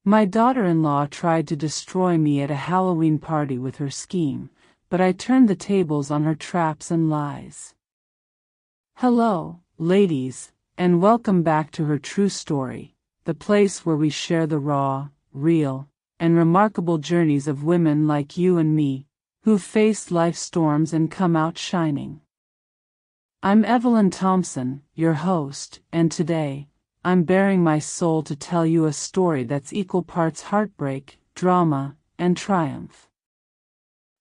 My daughter-in-law tried to destroy me at a Halloween party with her scheme, but I turned the tables on her traps and lies. Hello, ladies, and welcome back to Her True Story, the place where we share the raw, real, and remarkable journeys of women like you and me, who've faced life's storms and come out shining. I'm Evelyn Thompson, your host, and today, I'm baring my soul to tell you a story that's equal parts heartbreak, drama, and triumph.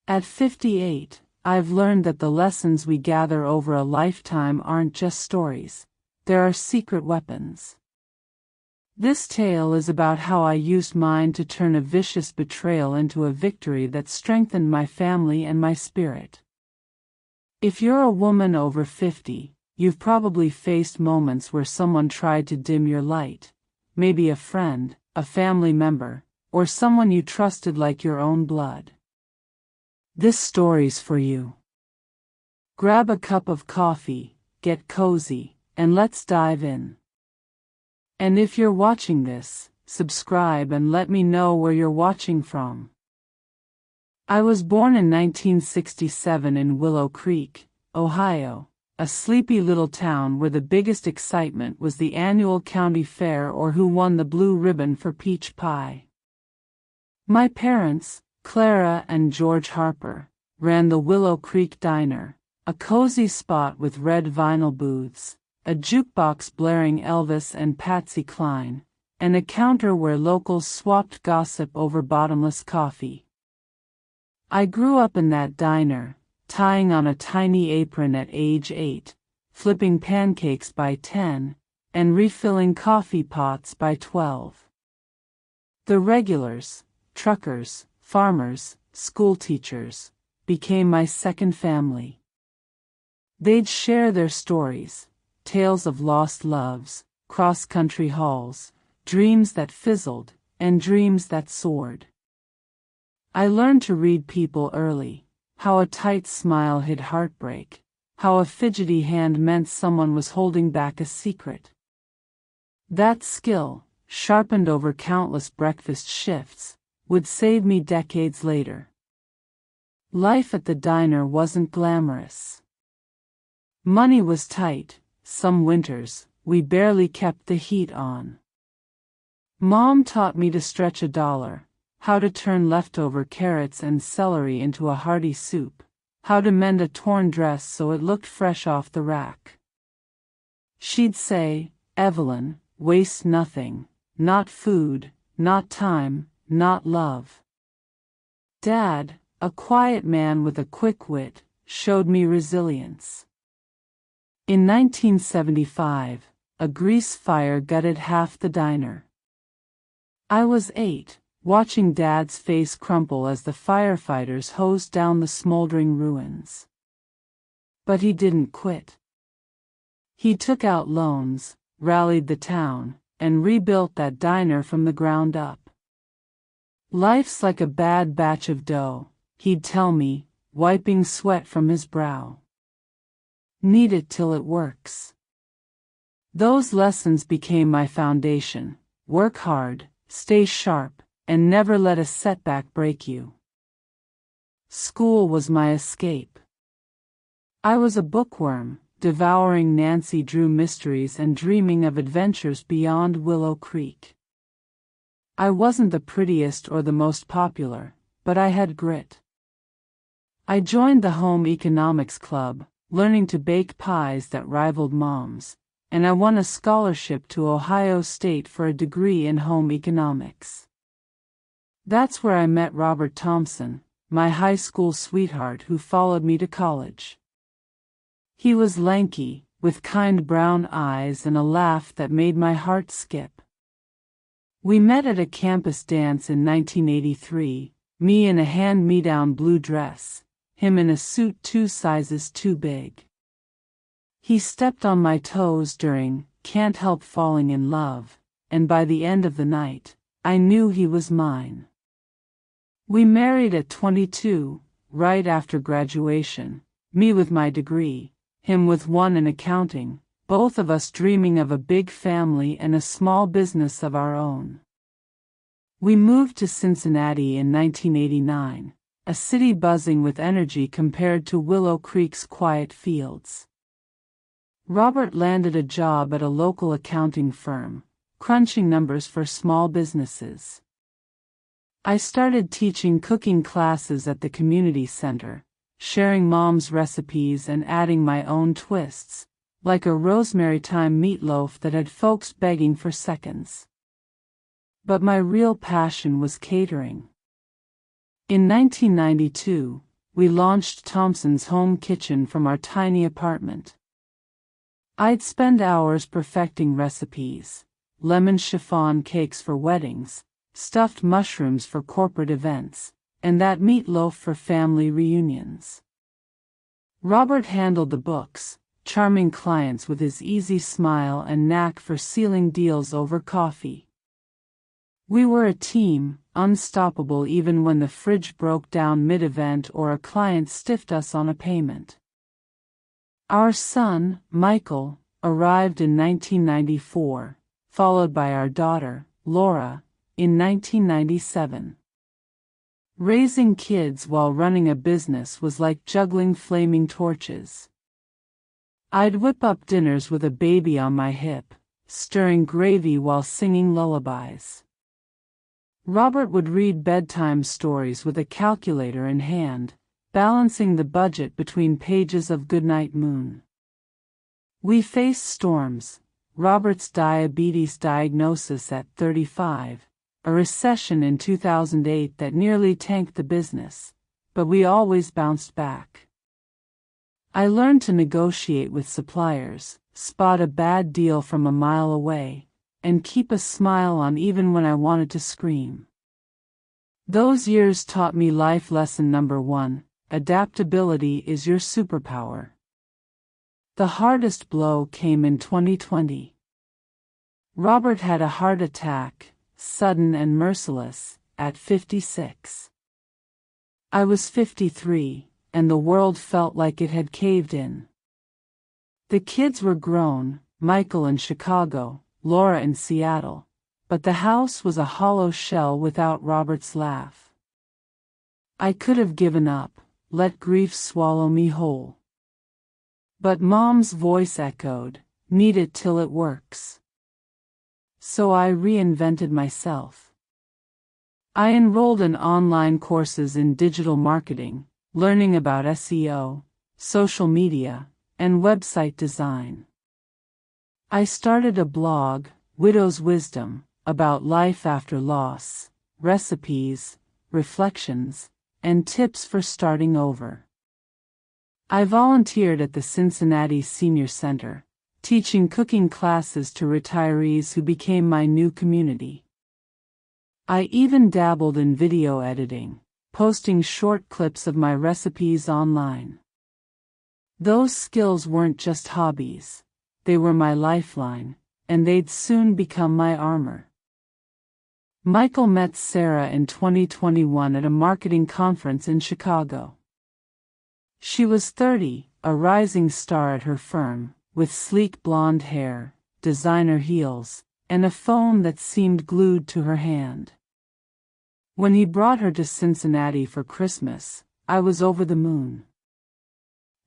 At 58, I've learned that the lessons we gather over a lifetime aren't just stories, there are secret weapons. This tale is about how I used mine to turn a vicious betrayal into a victory that strengthened my family and my spirit. If you're a woman over 50, you've probably faced moments where someone tried to dim your light, maybe a friend, a family member, or someone you trusted like your own blood. This story's for you. Grab a cup of coffee, get cozy, and let's dive in. And if you're watching this, subscribe and let me know where you're watching from. I was born in 1967 in Willow Creek, Ohio, a sleepy little town where the biggest excitement was the annual county fair or who won the blue ribbon for peach pie. My parents, Clara and George Harper, ran the Willow Creek Diner, a cozy spot with red vinyl booths, a jukebox blaring Elvis and Patsy Cline, and a counter where locals swapped gossip over bottomless coffee. I grew up in that diner, tying on a tiny apron at age 8, flipping pancakes by 10, and refilling coffee pots by 12. The regulars, truckers, farmers, school teachers, became my second family. They'd share their stories, tales of lost loves, cross-country hauls, dreams that fizzled, and dreams that soared. I learned to read people early, how a tight smile hid heartbreak, how a fidgety hand meant someone was holding back a secret. That skill, sharpened over countless breakfast shifts, would save me decades later. Life at the diner wasn't glamorous. Money was tight, some winters, we barely kept the heat on. Mom taught me to stretch $1, how to turn leftover carrots and celery into a hearty soup, how to mend a torn dress so it looked fresh off the rack. She'd say, "Evelyn, waste nothing, not food, not time, not love." Dad, a quiet man with a quick wit, showed me resilience. In 1975, a grease fire gutted half the diner. I was 8, watching Dad's face crumple as the firefighters hosed down the smoldering ruins. But he didn't quit. He took out loans, rallied the town, and rebuilt that diner from the ground up. Life's like a bad batch of dough, he'd tell me, wiping sweat from his brow. Knead it till it works. Those lessons became my foundation. Work hard, stay sharp, and never let a setback break you. School was my escape. I was a bookworm, devouring Nancy Drew mysteries and dreaming of adventures beyond Willow Creek. I wasn't the prettiest or the most popular, but I had grit. I joined the home economics club, learning to bake pies that rivaled Mom's, and I won a scholarship to Ohio State for a degree in home economics. That's where I met Robert Thompson, my high school sweetheart who followed me to college. He was lanky, with kind brown eyes and a laugh that made my heart skip. We met at a campus dance in 1983, me in a hand-me-down blue dress, him in a suit 2 sizes too big. He stepped on my toes during Can't Help Falling in Love, and by the end of the night, I knew he was mine. We married at 22, right after graduation, me with my degree, him with one in accounting, both of us dreaming of a big family and a small business of our own. We moved to Cincinnati in 1989, a city buzzing with energy compared to Willow Creek's quiet fields. Robert landed a job at a local accounting firm, crunching numbers for small businesses. I started teaching cooking classes at the community center, sharing Mom's recipes and adding my own twists, like a rosemary thyme meatloaf that had folks begging for seconds. But my real passion was catering. In 1992, we launched Thompson's home kitchen from our tiny apartment. I'd spend hours perfecting recipes, lemon chiffon cakes for weddings, stuffed mushrooms for corporate events, and that meatloaf for family reunions. Robert handled the books, charming clients with his easy smile and knack for sealing deals over coffee. We were a team, unstoppable even when the fridge broke down mid-event or a client stiffed us on a payment. Our son, Michael, arrived in 1994, followed by our daughter, Laura, in 1997. Raising kids while running a business was like juggling flaming torches. I'd whip up dinners with a baby on my hip, stirring gravy while singing lullabies. Robert would read bedtime stories with a calculator in hand, balancing the budget between pages of Goodnight Moon. We faced storms: Robert's diabetes diagnosis at 35, a recession in 2008 that nearly tanked the business, but we always bounced back. I learned to negotiate with suppliers, spot a bad deal from a mile away, and keep a smile on even when I wanted to scream. Those years taught me life lesson number 1: adaptability is your superpower. The hardest blow came in 2020. Robert had a heart attack, sudden and merciless, at 56. I was 53, and the world felt like it had caved in. The kids were grown, Michael in Chicago, Laura in Seattle, but the house was a hollow shell without Robert's laugh. I could have given up, let grief swallow me whole. But Mom's voice echoed, "Need it till it works." So I reinvented myself. I enrolled in online courses in digital marketing, learning about SEO, social media, and website design. I started a blog, Widow's Wisdom, about life after loss, recipes, reflections, and tips for starting over. I volunteered at the Cincinnati Senior Center, teaching cooking classes to retirees who became my new community. I even dabbled in video editing, posting short clips of my recipes online. Those skills weren't just hobbies, they were my lifeline, and they'd soon become my armor. Michael met Sarah in 2021 at a marketing conference in Chicago. She was 30, a rising star at her firm, with sleek blonde hair, designer heels, and a phone that seemed glued to her hand. When he brought her to Cincinnati for Christmas, I was over the moon.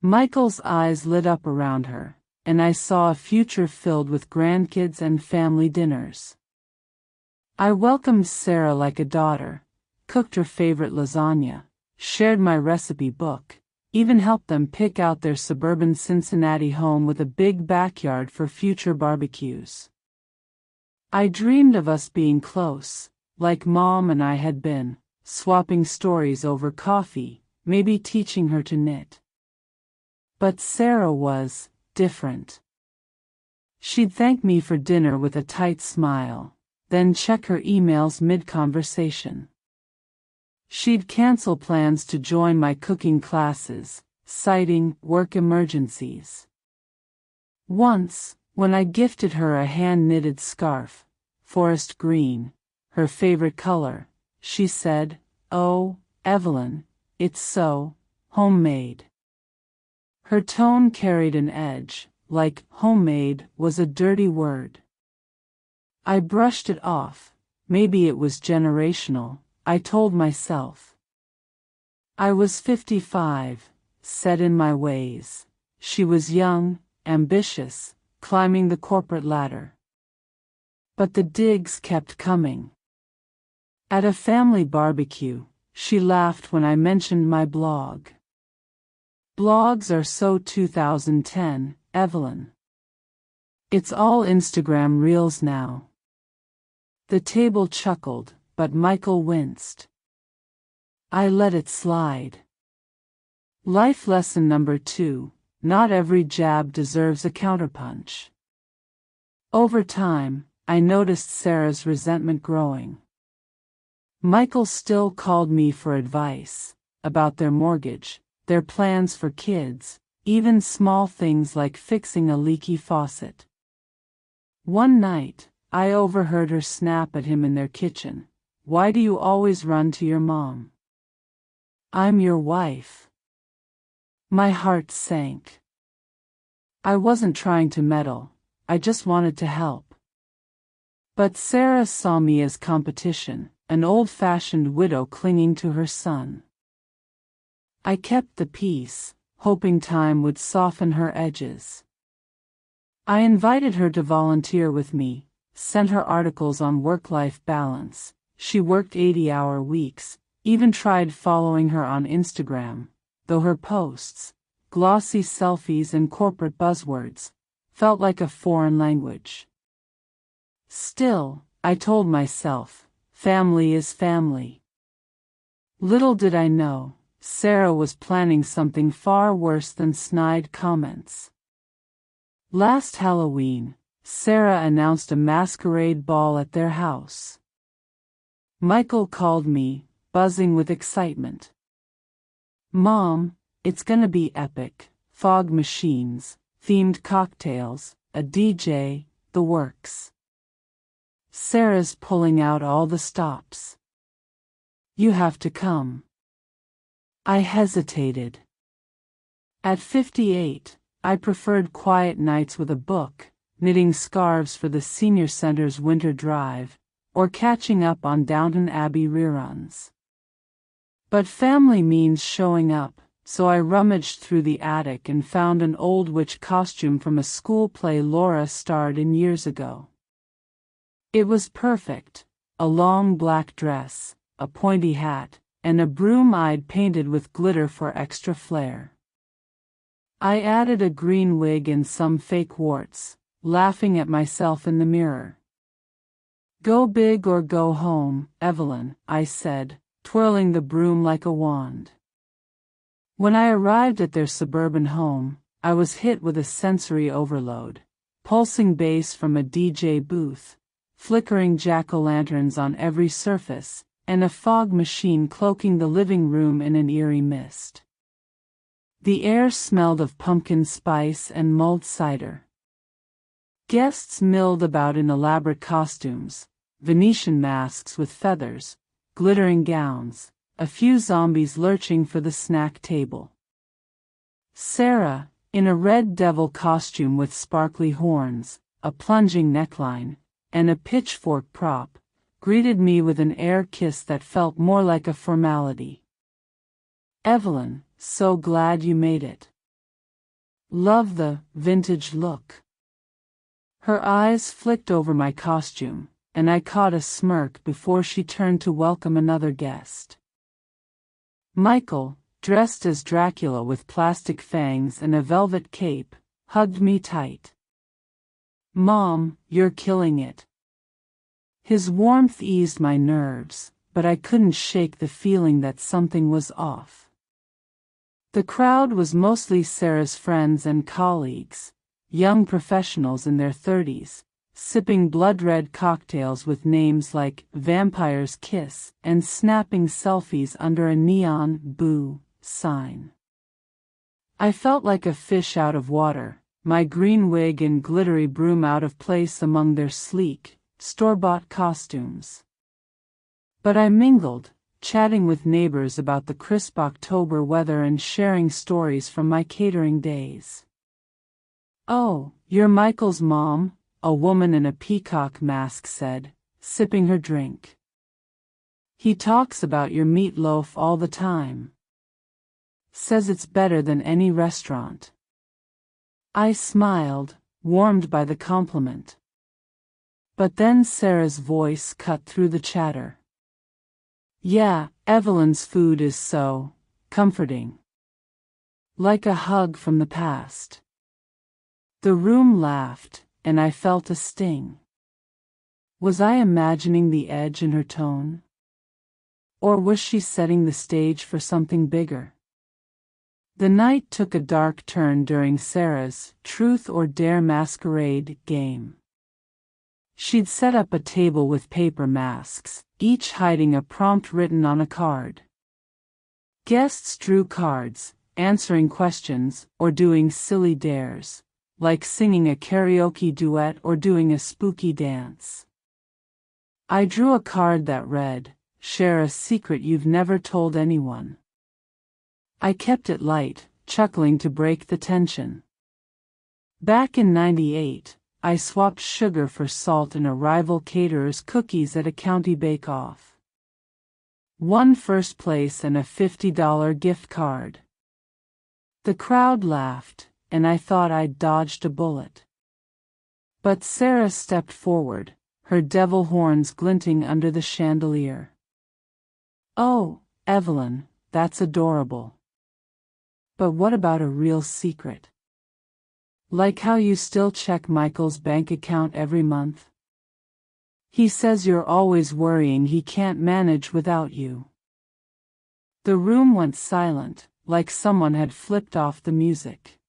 Michael's eyes lit up around her, and I saw a future filled with grandkids and family dinners. I welcomed Sarah like a daughter, cooked her favorite lasagna, shared my recipe book, even helped them pick out their suburban Cincinnati home with a big backyard for future barbecues. I dreamed of us being close, like Mom and I had been, swapping stories over coffee, maybe teaching her to knit. But Sarah was different. She'd thank me for dinner with a tight smile, then check her emails mid-conversation. She'd cancel plans to join my cooking classes, citing work emergencies. Once, when I gifted her a hand-knitted scarf, forest green, her favorite color, she said, "Oh, Evelyn, it's so homemade." Her tone carried an edge, like homemade was a dirty word. I brushed it off, maybe it was generational, I told myself. I was 55, set in my ways. She was young, ambitious, climbing the corporate ladder. But the digs kept coming. At a family barbecue, she laughed when I mentioned my blog. Blogs are so 2010, Evelyn. It's all Instagram reels now. The table chuckled, but Michael winced. I let it slide. Life lesson number 2, not every jab deserves a counterpunch. Over time, I noticed Sarah's resentment growing. Michael still called me for advice, about their mortgage, their plans for kids, even small things like fixing a leaky faucet. One night, I overheard her snap at him in their kitchen. Why do you always run to your mom? I'm your wife. My heart sank. I wasn't trying to meddle, I just wanted to help. But Sarah saw me as competition, an old-fashioned widow clinging to her son. I kept the peace, hoping time would soften her edges. I invited her to volunteer with me, sent her articles on work-life balance. She worked 80-hour weeks, even tried following her on Instagram, though her posts, glossy selfies and corporate buzzwords, felt like a foreign language. Still, I told myself, family is family. Little did I know, Sarah was planning something far worse than snide comments. Last Halloween, Sarah announced a masquerade ball at their house. Michael called me, buzzing with excitement. Mom, it's gonna be epic. Fog machines, themed cocktails, a DJ, the works. Sarah's pulling out all the stops. You have to come. I hesitated. At 58, I preferred quiet nights with a book, knitting scarves for the senior center's winter drive, or catching up on Downton Abbey reruns. But family means showing up, so I rummaged through the attic and found an old witch costume from a school play Laura starred in years ago. It was perfect, a long black dress, a pointy hat, and a broom I'd painted with glitter for extra flair. I added a green wig and some fake warts, laughing at myself in the mirror. Go big or go home, Evelyn, I said, twirling the broom like a wand. When I arrived at their suburban home, I was hit with a sensory overload. Pulsing bass from a DJ booth, flickering jack-o'-lanterns on every surface, and a fog machine cloaking the living room in an eerie mist. The air smelled of pumpkin spice and mulled cider. Guests milled about in elaborate costumes, Venetian masks with feathers, glittering gowns, a few zombies lurching for the snack table. Sarah, in a red devil costume with sparkly horns, a plunging neckline, and a pitchfork prop, greeted me with an air kiss that felt more like a formality. Evelyn, so glad you made it. Love the vintage look. Her eyes flicked over my costume, and I caught a smirk before she turned to welcome another guest. Michael, dressed as Dracula with plastic fangs and a velvet cape, hugged me tight. Mom, you're killing it. His warmth eased my nerves, but I couldn't shake the feeling that something was off. The crowd was mostly Sarah's friends and colleagues, young professionals in their 30s, sipping blood-red cocktails with names like Vampire's Kiss and snapping selfies under a neon "boo" sign. I felt like a fish out of water, my green wig and glittery broom out of place among their sleek, store-bought costumes. But I mingled, chatting with neighbors about the crisp October weather and sharing stories from my catering days. "Oh, you're Michael's mom," a woman in a peacock mask said, sipping her drink. He talks about your meatloaf all the time. Says it's better than any restaurant. I smiled, warmed by the compliment. But then Sarah's voice cut through the chatter. Yeah, Evelyn's food is so comforting. Like a hug from the past. The room laughed, and I felt a sting. Was I imagining the edge in her tone? Or was she setting the stage for something bigger? The night took a dark turn during Sarah's Truth or Dare Masquerade game. She'd set up a table with paper masks, each hiding a prompt written on a card. Guests drew cards, answering questions, or doing silly dares, like singing a karaoke duet or doing a spooky dance. I drew a card that read, "Share a secret you've never told anyone." I kept it light, chuckling to break the tension. Back in '98, I swapped sugar for salt in a rival caterer's cookies at a county bake-off. Won first place and a $50 gift card. The crowd laughed, and I thought I'd dodged a bullet. But Sarah stepped forward, her devil horns glinting under the chandelier. "Oh, Evelyn, that's adorable. But what about a real secret? Like how you still check Michael's bank account every month? He says you're always worrying he can't manage without you." The room went silent, like someone had flipped off the music.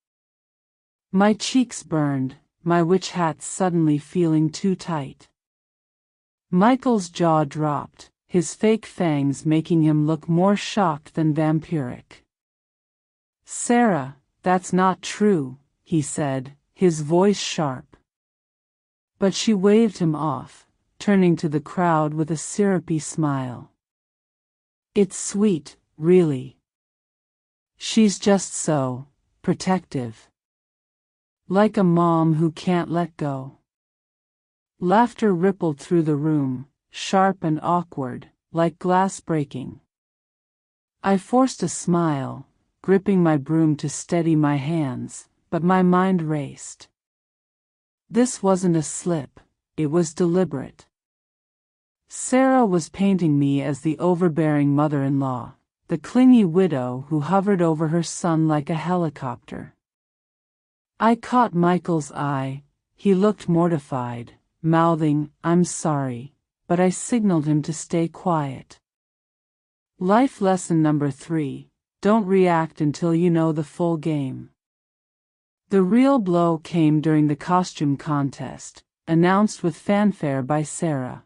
My cheeks burned, my witch hat suddenly feeling too tight. Michael's jaw dropped, his fake fangs making him look more shocked than vampiric. "Sarah, that's not true," he said, his voice sharp. But she waved him off, turning to the crowd with a syrupy smile. "It's sweet, really. She's just so protective. Like a mom who can't let go." Laughter rippled through the room, sharp and awkward, like glass breaking. I forced a smile, gripping my broom to steady my hands, but my mind raced. This wasn't a slip, it was deliberate. Sarah was painting me as the overbearing mother-in-law, the clingy widow who hovered over her son like a helicopter. I caught Michael's eye. He looked mortified, mouthing, "I'm sorry," but I signaled him to stay quiet. Life lesson number 3. Don't react until you know the full game. The real blow came during the costume contest, announced with fanfare by Sarah.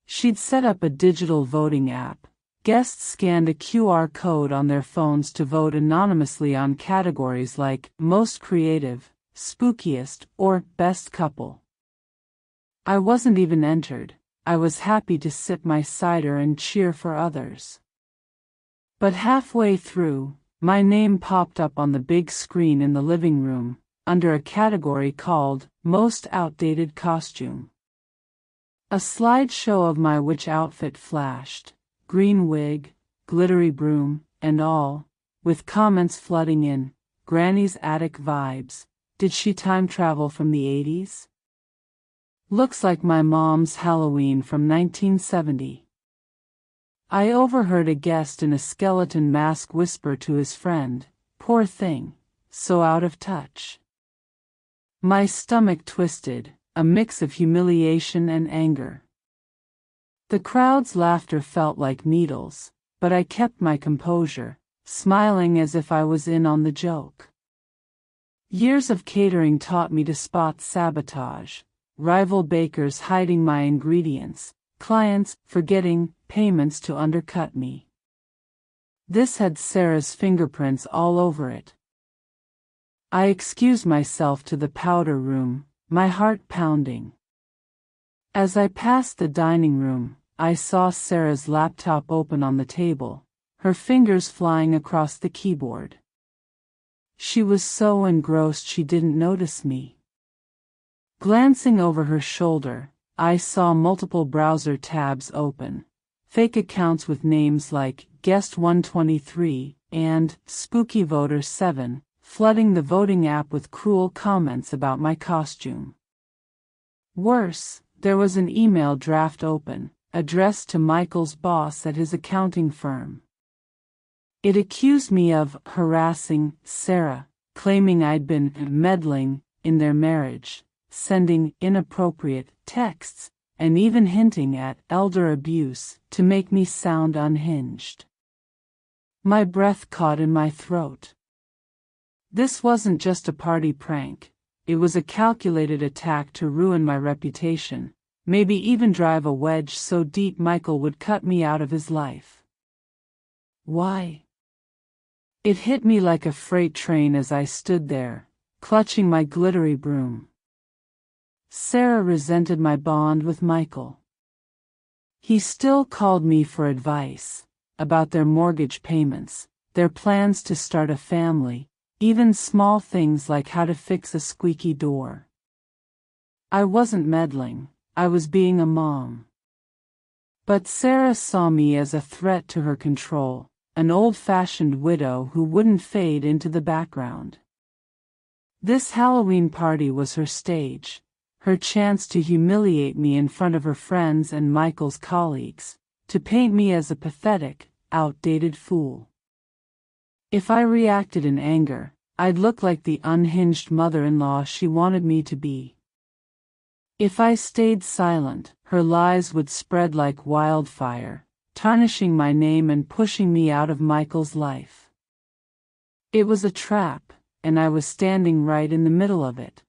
She'd set up a digital voting app. Guests scanned a QR code on their phones to vote anonymously on categories like Most Creative, Spookiest, or Best Couple. I wasn't even entered. I was happy to sip my cider and cheer for others. But halfway through, my name popped up on the big screen in the living room, under a category called Most Outdated Costume. A slideshow of my witch outfit flashed, green wig, glittery broom, and all, with comments flooding in, Granny's attic vibes. Did she time travel from the '80s? Looks like my mom's Halloween from 1970. I overheard a guest in a skeleton mask whisper to his friend, "Poor thing, so out of touch." My stomach twisted, a mix of humiliation and anger. The crowd's laughter felt like needles, but I kept my composure, smiling as if I was in on the joke. Years of catering taught me to spot sabotage, rival bakers hiding my ingredients, clients forgetting payments to undercut me. This had Sarah's fingerprints all over it. I excused myself to the powder room, my heart pounding. As I passed the dining room, I saw Sarah's laptop open on the table, her fingers flying across the keyboard. She was so engrossed she didn't notice me. Glancing over her shoulder, I saw multiple browser tabs open. Fake accounts with names like Guest 123 and Spooky Voter 7, flooding the voting app with cruel comments about my costume. Worse, there was an email draft open, addressed to Michael's boss at his accounting firm. It accused me of harassing Sarah, claiming I'd been meddling in their marriage, sending inappropriate texts, and even hinting at elder abuse to make me sound unhinged. My breath caught in my throat. This wasn't just a party prank, it was a calculated attack to ruin my reputation, maybe even drive a wedge so deep Michael would cut me out of his life. Why? It hit me like a freight train as I stood there, clutching my glittery broom. Sarah resented my bond with Michael. He still called me for advice about their mortgage payments, their plans to start a family, even small things like how to fix a squeaky door. I wasn't meddling, I was being a mom. But Sarah saw me as a threat to her control, an old-fashioned widow who wouldn't fade into the background. This Halloween party was her stage, her chance to humiliate me in front of her friends and Michael's colleagues, to paint me as a pathetic, outdated fool. If I reacted in anger, I'd look like the unhinged mother-in-law she wanted me to be. If I stayed silent, her lies would spread like wildfire, tarnishing my name and pushing me out of Michael's life. It was a trap, and I was standing right in the middle of it.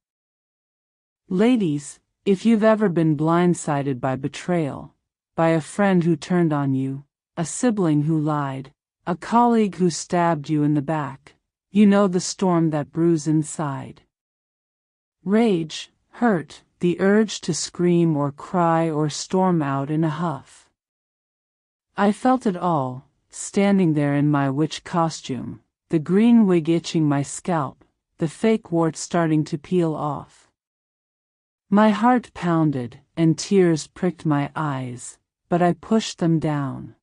Ladies, if you've ever been blindsided by betrayal, by a friend who turned on you, a sibling who lied, a colleague who stabbed you in the back, you know the storm that brews inside. Rage, hurt, the urge to scream or cry or storm out in a huff. I felt it all, standing there in my witch costume, the green wig itching my scalp, the fake warts starting to peel off. My heart pounded, and tears pricked my eyes, but I pushed them down.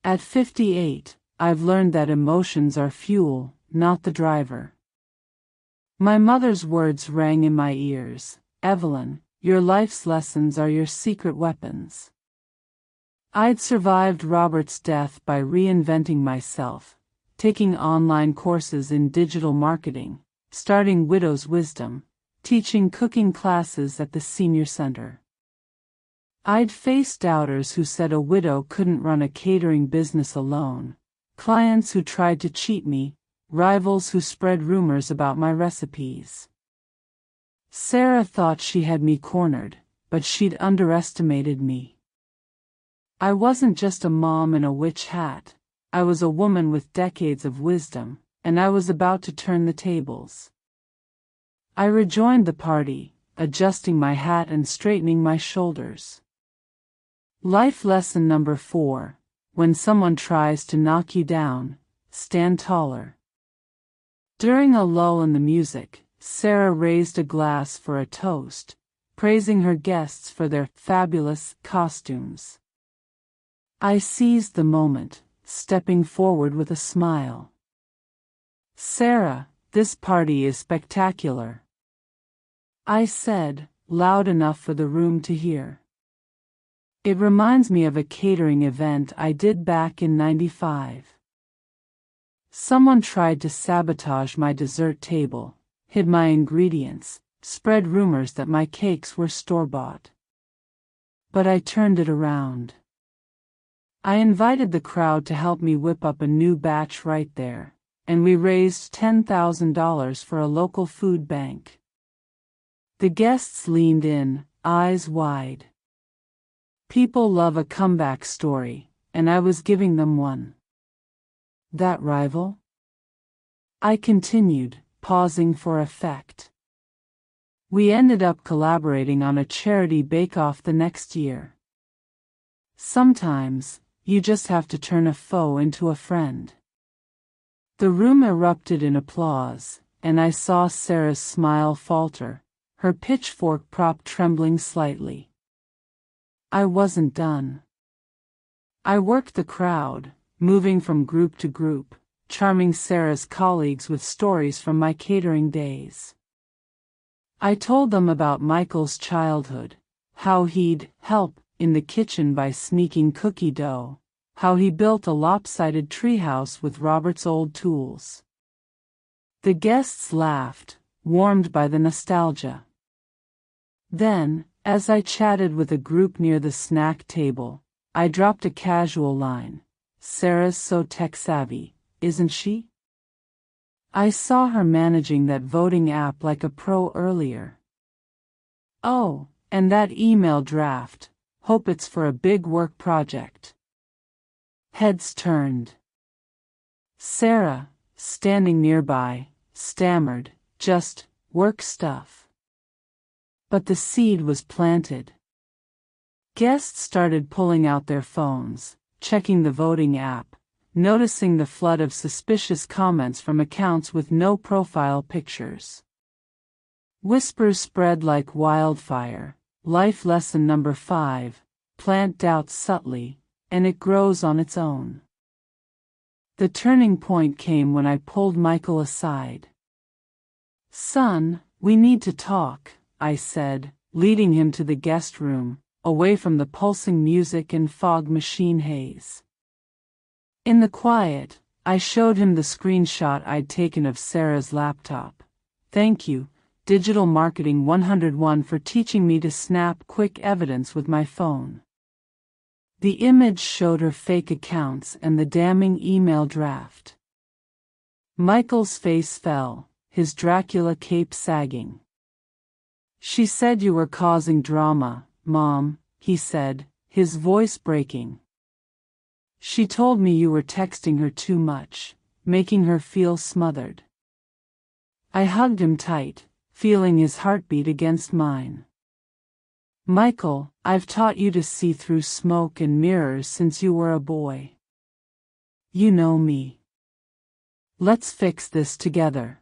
At 58, I've learned that emotions are fuel, not the driver. My mother's words rang in my ears, "Evelyn, your life's lessons are your secret weapons." I'd survived Robert's death by reinventing myself, taking online courses in digital marketing, starting Widow's Wisdom, teaching cooking classes at the senior center. I'd faced doubters who said a widow couldn't run a catering business alone, clients who tried to cheat me, rivals who spread rumors about my recipes. Sarah thought she had me cornered, but she'd underestimated me. I wasn't just a mom in a witch hat, I was a woman with decades of wisdom, and I was about to turn the tables. I rejoined the party, adjusting my hat and straightening my shoulders. Life lesson number 4, when someone tries to knock you down, stand taller. During a lull in the music, Sarah raised a glass for a toast, praising her guests for their fabulous costumes. I seized the moment, stepping forward with a smile. "Sarah, this party is spectacular," I said, loud enough for the room to hear. It reminds me of a catering event I did back in '95. Someone tried to sabotage my dessert table, hid my ingredients, spread rumors that my cakes were store-bought. But I turned it around. I invited the crowd to help me whip up a new batch right there, and we raised $10,000 for a local food bank. The guests leaned in, eyes wide. People love a comeback story, and I was giving them one. That rival? I continued, pausing for effect. We ended up collaborating on a charity bake-off the next year. Sometimes, you just have to turn a foe into a friend. The room erupted in applause, and I saw Sarah's smile falter, her pitchfork prop trembling slightly. I wasn't done. I worked the crowd, moving from group to group, charming Sarah's colleagues with stories from my catering days. I told them about Michael's childhood, how he'd help in the kitchen by sneaking cookie dough, how he built a lopsided treehouse with Robert's old tools. The guests laughed, warmed by the nostalgia. Then, as I chatted with a group near the snack table, I dropped a casual line. Sarah's so tech-savvy, isn't she? I saw her managing that voting app like a pro earlier. Oh, and that email draft, hope it's for a big work project. Heads turned. Sarah, standing nearby, stammered, just work stuff. But the seed was planted. Guests started pulling out their phones, checking the voting app, noticing the flood of suspicious comments from accounts with no profile pictures. Whispers spread like wildfire. Life lesson number 5, plant doubt subtly, and it grows on its own. The turning point came when I pulled Michael aside. Son, we need to talk, I said, leading him to the guest room, away from the pulsing music and fog machine haze. In the quiet, I showed him the screenshot I'd taken of Sarah's laptop. Thank you, Digital Marketing 101, for teaching me to snap quick evidence with my phone. The image showed her fake accounts and the damning email draft. Michael's face fell, his Dracula cape sagging. She said you were causing drama, Mom, he said, his voice breaking. She told me you were texting her too much, making her feel smothered. I hugged him tight, feeling his heartbeat against mine. Michael, I've taught you to see through smoke and mirrors since you were a boy. You know me. Let's fix this together.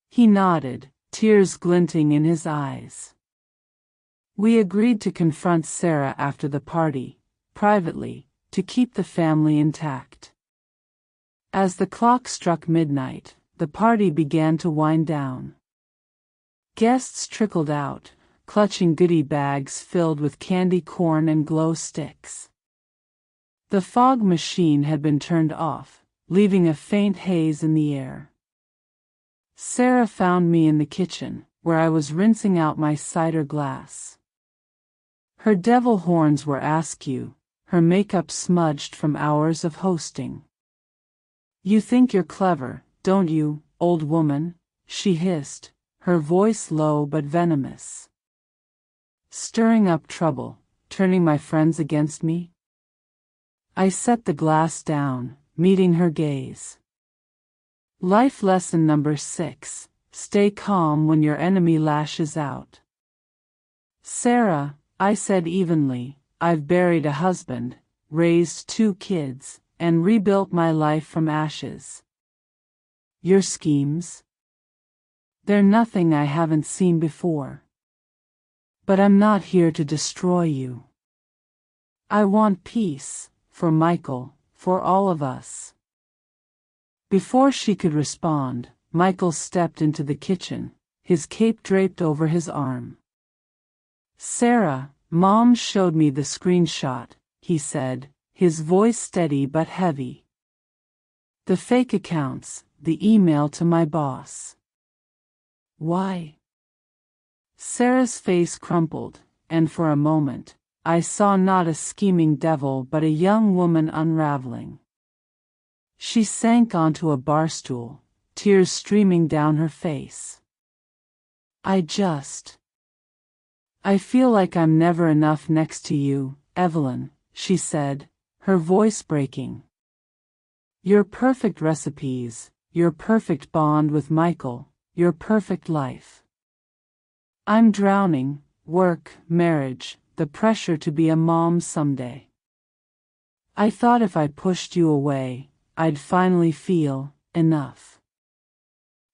He nodded, tears glinting in his eyes. We agreed to confront Sarah after the party, privately, to keep the family intact. As the clock struck midnight, the party began to wind down. Guests trickled out, clutching goodie bags filled with candy corn and glow sticks. The fog machine had been turned off, leaving a faint haze in the air. Sarah found me in the kitchen, where I was rinsing out my cider glass. Her devil horns were askew, her makeup smudged from hours of hosting. You think you're clever, don't you, old woman? She hissed, her voice low but venomous. Stirring up trouble, turning my friends against me? I set the glass down, meeting her gaze. Life lesson number 6, stay calm when your enemy lashes out. Sarah, I said evenly, I've buried a husband, raised 2 kids, and rebuilt my life from ashes. Your schemes? They're nothing I haven't seen before. But I'm not here to destroy you. I want peace, for Michael, for all of us. Before she could respond, Michael stepped into the kitchen, his cape draped over his arm. Sarah, Mom showed me the screenshot, he said, his voice steady but heavy. The fake accounts, the email to my boss. Why? Sarah's face crumpled, and for a moment, I saw not a scheming devil but a young woman unraveling. She sank onto a bar stool, tears streaming down her face. I feel like I'm never enough next to you, Evelyn, she said, her voice breaking. Your perfect recipes, your perfect bond with Michael, your perfect life. I'm drowning, work, marriage, the pressure to be a mom someday. I thought if I pushed you away, I'd finally feel enough.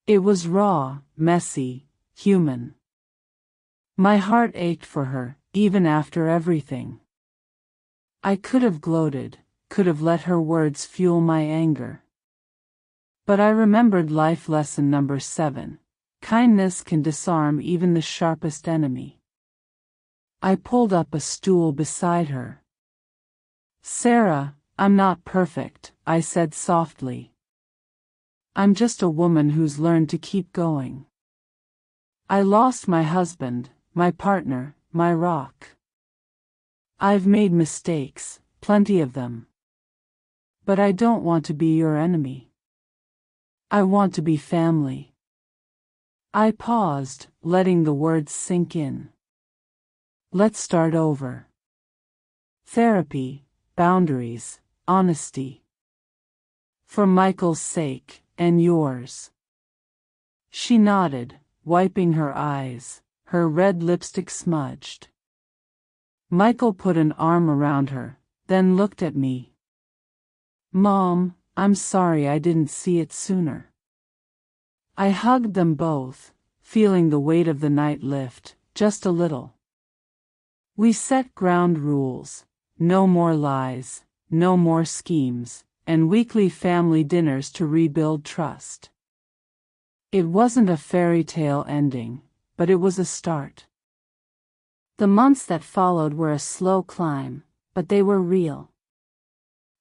It was raw, messy, human. My heart ached for her, even after everything. I could have gloated, could have let her words fuel my anger. But I remembered life lesson number 7. Kindness can disarm even the sharpest enemy. I pulled up a stool beside her. "Sarah, I'm not perfect," I said softly. "I'm just a woman who's learned to keep going. I lost my husband, my partner, my rock. I've made mistakes, plenty of them. But I don't want to be your enemy. I want to be family." I paused, letting the words sink in. Let's start over. Therapy, boundaries, honesty. For Michael's sake, and yours. She nodded, wiping her eyes, her red lipstick smudged. Michael put an arm around her, then looked at me. "Mom, I'm sorry I didn't see it sooner." I hugged them both, feeling the weight of the night lift, just a little. We set ground rules: no more lies, no more schemes, and weekly family dinners to rebuild trust. It wasn't a fairy tale ending, but it was a start. The months that followed were a slow climb, but they were real.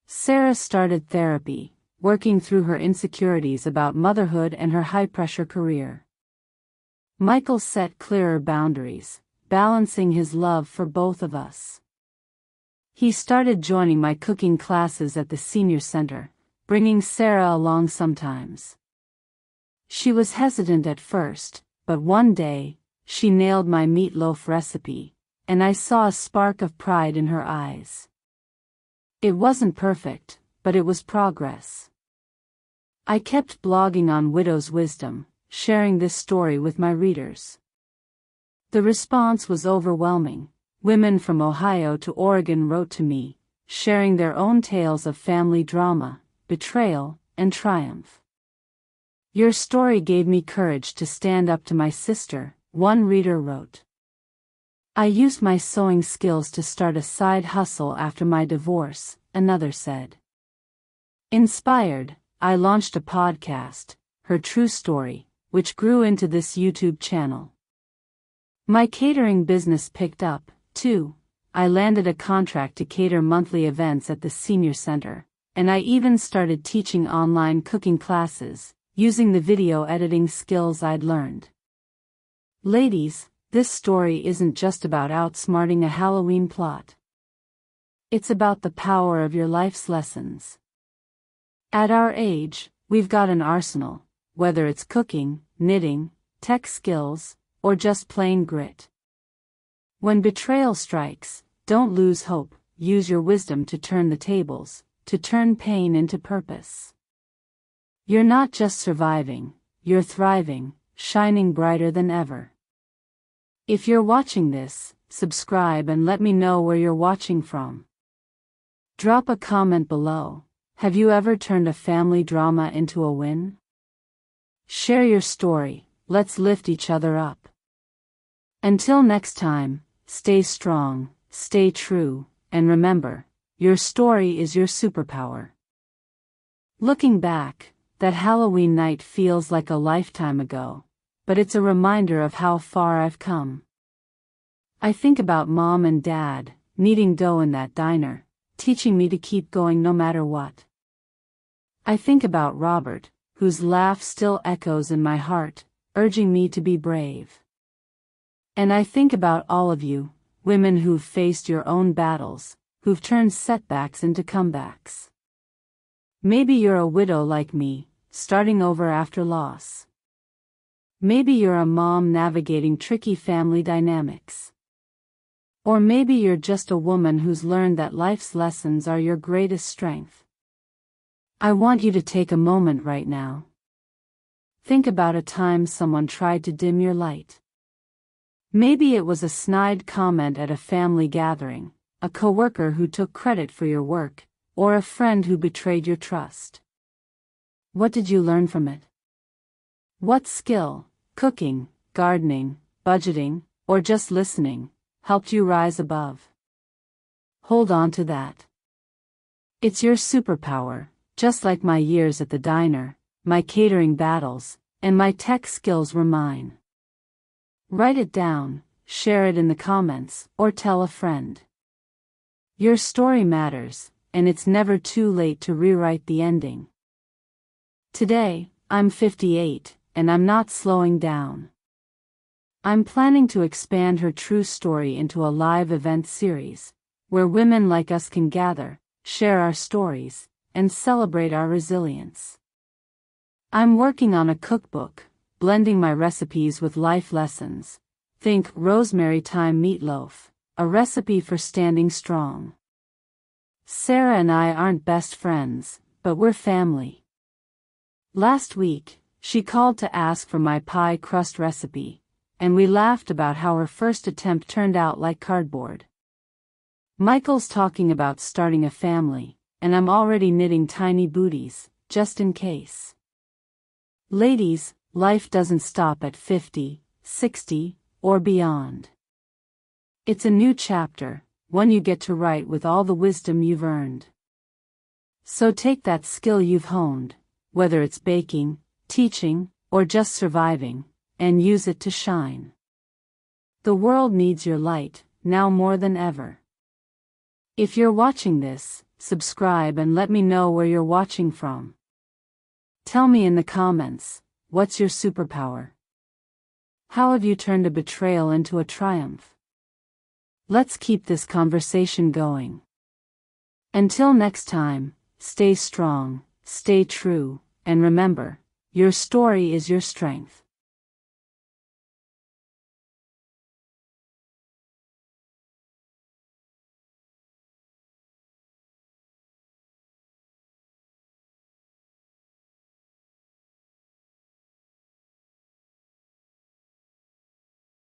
Sarah started therapy, working through her insecurities about motherhood and her high-pressure career. Michael set clearer boundaries, balancing his love for both of us. He started joining my cooking classes at the senior center, bringing Sarah along sometimes. She was hesitant at first, but one day, she nailed my meatloaf recipe, and I saw a spark of pride in her eyes. It wasn't perfect, but it was progress. I kept blogging on Widow's Wisdom, sharing this story with my readers. The response was overwhelming. Women from Ohio to Oregon wrote to me, sharing their own tales of family drama, betrayal, and triumph. "Your story gave me courage to stand up to my sister," one reader wrote. "I used my sewing skills to start a side hustle after my divorce," another said. Inspired, I launched a podcast, Her True Story, which grew into this YouTube channel. My catering business picked up, too. I landed a contract to cater monthly events at the senior center, and I even started teaching online cooking classes, using the video editing skills I'd learned. Ladies, this story isn't just about outsmarting a Halloween plot. It's about the power of your life's lessons. At our age, we've got an arsenal, whether it's cooking, knitting, tech skills, or just plain grit. When betrayal strikes, don't lose hope. Use your wisdom to turn the tables, to turn pain into purpose. You're not just surviving, you're thriving, shining brighter than ever. If you're watching this, subscribe and let me know where you're watching from. Drop a comment below. Have you ever turned a family drama into a win? Share your story. Let's lift each other up. Until next time, stay strong, stay true, and remember, your story is your superpower. Looking back, that Halloween night feels like a lifetime ago, but it's a reminder of how far I've come. I think about Mom and Dad, kneading dough in that diner, teaching me to keep going no matter what. I think about Robert, whose laugh still echoes in my heart, urging me to be brave. And I think about all of you, women who've faced your own battles, who've turned setbacks into comebacks. Maybe you're a widow like me, starting over after loss. Maybe you're a mom navigating tricky family dynamics. Or maybe you're just a woman who's learned that life's lessons are your greatest strength. I want you to take a moment right now. Think about a time someone tried to dim your light. Maybe it was a snide comment at a family gathering, a coworker who took credit for your work, or a friend who betrayed your trust. What did you learn from it? What skill, cooking, gardening, budgeting, or just listening, helped you rise above. Hold on to that. It's your superpower, just like my years at the diner, my catering battles, and my tech skills were mine. Write it down, share it in the comments, or tell a friend. Your story matters, and it's never too late to rewrite the ending. Today, I'm 58, and I'm not slowing down. I'm planning to expand her true story into a live event series, where women like us can gather, share our stories, and celebrate our resilience. I'm working on a cookbook, blending my recipes with life lessons. Think rosemary thyme meatloaf, a recipe for standing strong. Sarah and I aren't best friends, but we're family. Last week, she called to ask for my pie crust recipe, and we laughed about how her first attempt turned out like cardboard. Michael's talking about starting a family, and I'm already knitting tiny booties, just in case. Ladies, life doesn't stop at 50, 60, or beyond. It's a new chapter, one you get to write with all the wisdom you've earned. So take that skill you've honed, whether it's baking, teaching, or just surviving, and use it to shine. The world needs your light, now more than ever. If you're watching this, subscribe and let me know where you're watching from. Tell me in the comments, what's your superpower? How have you turned a betrayal into a triumph? Let's keep this conversation going. Until next time, stay strong, stay true, and remember, your story is your strength.